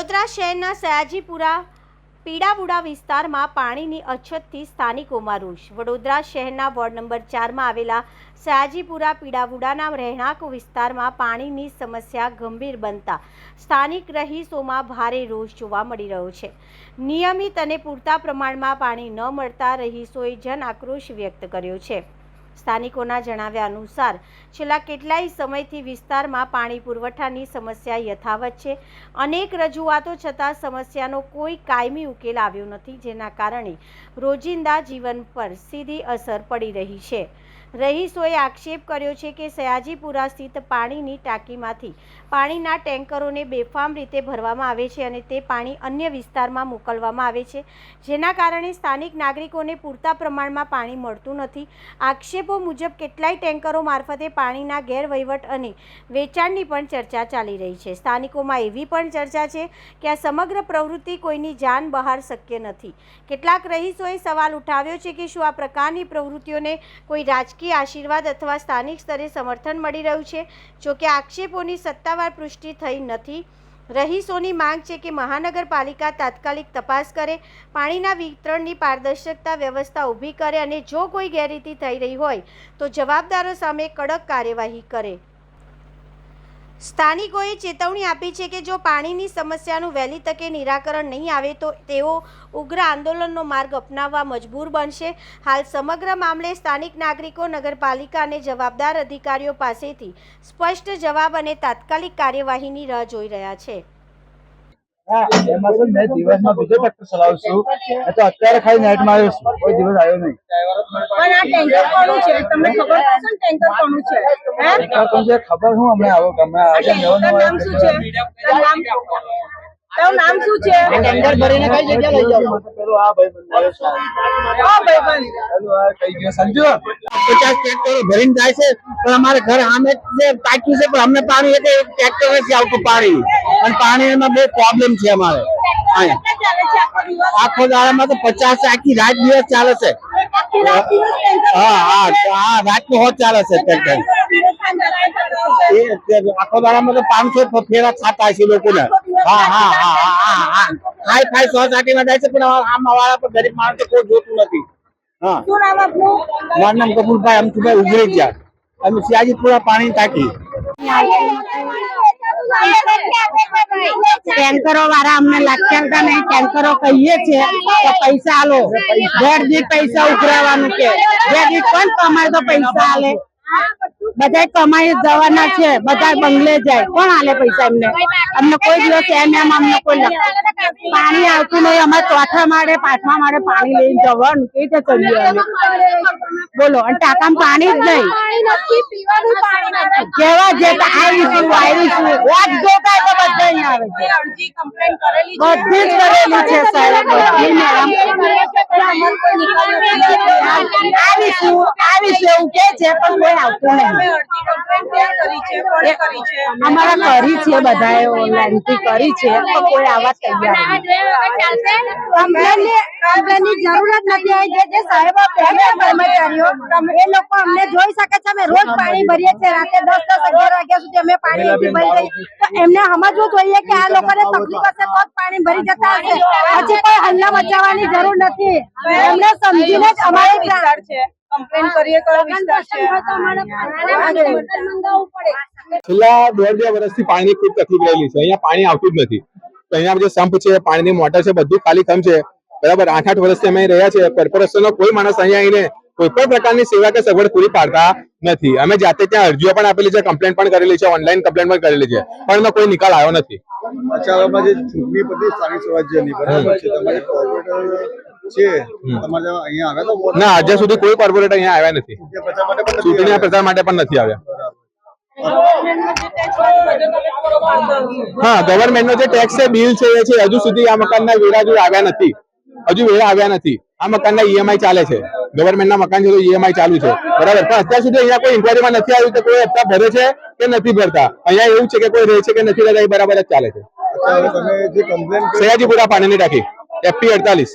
વડોદરા શહેરના સયાજીપુરા પીડાવુડા વિસ્તારમાં પાણીની અછતથી સ્થાનિકોમાં રોષ। વડોદરા શહેરના વોર્ડ નંબર 4માં આવેલા સયાજીપુરા પીડાવુડાના રહેણાંક વિસ્તારમાં પાણીની સમસ્યા ગંભીર બનતા સ્થાનિક રહીશોમાં ભારે રોષ જોવા મળી રહ્યો છે। નિયમિત અને પૂરતા પ્રમાણમાં પાણી ન મળતા રહીશોએ જન આક્રોશ વ્યક્ત કર્યો છે। સ્થાનિકોના જણાવ્યા અનુસાર છેલ્લા કેટલાય સમયથી વિસ્તારમાં પાણી પુરવઠાની સમસ્યા યથાવત છે। અનેક રજૂઆતો છતાં સમસ્યાનો કોઈ કાયમી ઉકેલ આવ્યો નથી, જેના કારણે રોજિંદા જીવન પર સીધી અસર પડી રહી છે। રહીશોએ આક્ષેપ કર્યો છે કે સયાજીપુરા સ્થિત પાણીની ટાંકીમાંથી પાણીના ટેન્કરોને બેફામ રીતે ભરવામાં આવે છે અને તે પાણી અન્ય વિસ્તારમાં મોકલવામાં આવે છે, જેના કારણે સ્થાનિક નાગરિકોને પૂરતા પ્રમાણમાં પાણી મળતું નથી। આક્ષેપો મુજબ કેટલાય ટેન્કરો મારફતે પાણીના ગેરવહીવટ અને વેચાણની પણ ચર્ચા ચાલી રહી છે। સ્થાનિકોમાં એવી પણ ચર્ચા છે કે આ સમગ્ર પ્રવૃત્તિ કોઈની જાન બહાર શક્ય નથી। કેટલાક રહીશોએ સવાલ ઉઠાવ્યો છે કે શું આ પ્રકારની પ્રવૃત્તિઓને કોઈ રાજકીય આશીર્વાદ અથવા સ્થાનિક સ્તરે સમર્થન મળી રહ્યું છે? જોકે આક્ષેપોની સત્તાવાર પુષ્ટિ થઈ નથી। રહીશોની માંગ છે કે મહાનગરપાલિકા તાત્કાલિક તપાસ કરે, પાણીના વિતરણની પારદર્શકતા વ્યવસ્થા ઊભી કરે અને જો કોઈ ગેરરીતિ થઈ રહી હોય તો જવાબદારો સામે કડક કાર્યવાહી કરે। સ્થાનિકોએ ચેતવણી આપી છે કે જો પાણીની સમસ્યાનું વહેલી તકે નિરાકરણ નહીં આવે તો તેઓ ઉગ્ર આંદોલનનો માર્ગ અપનાવવા મજબૂર બનશે। હાલ સમગ્ર મામલે સ્થાનિક નાગરિકો નગરપાલિકા અને જવાબદાર અધિકારીઓ પાસેથી સ્પષ્ટ જવાબ અને તાત્કાલિક કાર્યવાહીની રાહ જોઈ રહ્યા છે। मैं दिवस में बीजे ट्रैक्टर चलाऊ छू, मैं तो અત્યારે ખાલી નાઈટ માં આવ્યો છું, કોઈ દિવસ આવ્યો નહીં। પણ આ ટેન્કર કોનું છે તમને ખબર છે ને? ટેન્કર કોનું છે? હે ટેન્કર કોણ છે ખબર હું હમણાં આવો કે હમણાં આજે ટેન્કર નામ શું છે? તારું નામ શું છે? ટેન્કર ભરીને કઈ જગ્યા લઈ જાવ? પેલો આ ભાઈ બંધ આવ્યો છે, હા ભાઈબંધ પેલો આ કઈ ગયો સંજુ 50 ટ્રેક્ટરો ભરીને જાય છે, પણ અમારે ઘર સામે જે ટાંકી છે પણ અમને પાણી એટલે એક ટ્રેક્ટર નથી આવતું પાણી, અને પાણીમાં બહુ પ્રોબ્લેમ છે અમારે અહીંયા। ચાલે છે આખો દિવસ? આખો દાડામાં તો 50 આખી રાત દિવસ ચાલે છે। આખી રાત દિવસ ટેન્કર હા રાતનો હોત ચાલે છે ટ્રેક્ટર। આખો દાડામાં તો 500 ફેરા થતા છે લોકોને। હા ખાઈ સોસાયટીમાં જાય છે, પણ આમ વાળા પર ગરીબ માણસો કોઈ જોતું નથી। હા, શું નામ આપનું? મારું નામ કપૂરભાઈ અમથુભાઈ ઉગરેજા, અમે સયાજીપુરા પાણી ટાંકી। ટેન્કરો વાળા અમને લાગતા નહીં, ટેન્કરો કહીએ છીએ તો પૈસા આલો, ઘર દીઠ પૈસા ઉઘરાવાનું કે ઘર દીઠ કોણ કમાય તો પૈસા આલે? બધા કમાઈ જવાના છે, બધા બંગલે જાય, કોણ આલે પૈસા એમને? અમને કોઈ દિવસ એમ અમને કોઈ પાણી આવતું નહીં। અમારે ચોથા માળે પાંચમા માળે પાણી લઈને જવાનું કઈ રીતે ચડીએ અમે? બોલો, અને ટાંકામાં પાણી જ નહીં। કેવા જે આવીશું વાત જોતા તો બધા અહીંયા આવે છે, બધી જ કરેલી છે સાહેબ, બધી આવીશું એવું કે છે પણ કોઈ આવતું નહીં। અમારા કરી છે બધાએ ઓનલાઈન થી કરી છે તો કોઈ આવા તૈયાર કમ્પ્લેનની જરૂરત નથી। જે સાહેબો કર્મચારીઓ એ લોકો અમને જોઈ શકે છે, અમે રોજ પાણી ભરીએ છીએ, રાતે 10-11 વાગ્યા સુધી અમે પાણી ભરી દઈએ, તો એમને સમજવું જોઈએ કે આ લોકોને તકલીફ હશે તો જ પાણી ભરી જતા હશે, પછી કોઈ હલ્લા મચાવવાની જરૂર નથી। એમને સમજીને જ અમારે કમ્પ્લેન કરીએ કયો વિસ્તાર છે? છેલ્લા 1.5 વર્ષથી પાણીની ખૂબ તકલીફ રહેલી છે। અહીંયા પાણી આવતું જ નથી, તો અહીંયા જે સંપ છે, પાણીની મોટર છે, બધું ખાલી ખમ છે, બરાબર। 8 વર્ષથી અમે રહ્યા છે, કોર્પોરેશનનો કોઈ માણસ અહીંયા આવીને કોઈ પણ પ્રકારની સેવા કે સગવડ પૂરી પાડતા નથી। અમે જાતે ત્યાં અરજીઓ પણ આપેલી છે, કમ્પ્લેન પણ કરેલી છે, ઓનલાઈન કમ્પ્લેન પણ કરેલી છે, પણ એનો કોઈ નિકાલ આવ્યો નથી। અચાનકમાં જે ચૂંટણી પતી સ્થાનિક સ્વરાજ્યની બરાબર છે, તમારી કોર્પોરેટર છે તમારે અહીંયા આવ્યા તો ના, હજુ સુધી કોઈ કોર્પોરેટર અહીંયા આવ્યા નથી, ચૂંટણીના પ્રચાર માટે પણ નથી આવ્યા। હા, ગવર્મેન્ટનો જે ટેક્સ છે, બિલ છે, એ છે, હજુ સુધી આ મકાનના વેરા આવ્યા નથી, હજુ વેરા આવ્યા નથી। આ મકાનના ઈએમઆઈ ચાલે છે, ગવર્મેન્ટના મકાન છે તો ઈએમઆઈ ચાલુ છે, બરાબર, પણ અત્યાર સુધી અહીંયા કોઈ ઇન્કવાયરીમાં નથી આવ્યું કે કોઈ હપ્તા ભરે છે કે નથી ભરતા। અહીંયા એવું છે કે કોઈ રહે છે કે નથી રહેતા, એ બરાબર જ ચાલે છે। સયાજીપુરા પાણીની ટાંકી FP 48।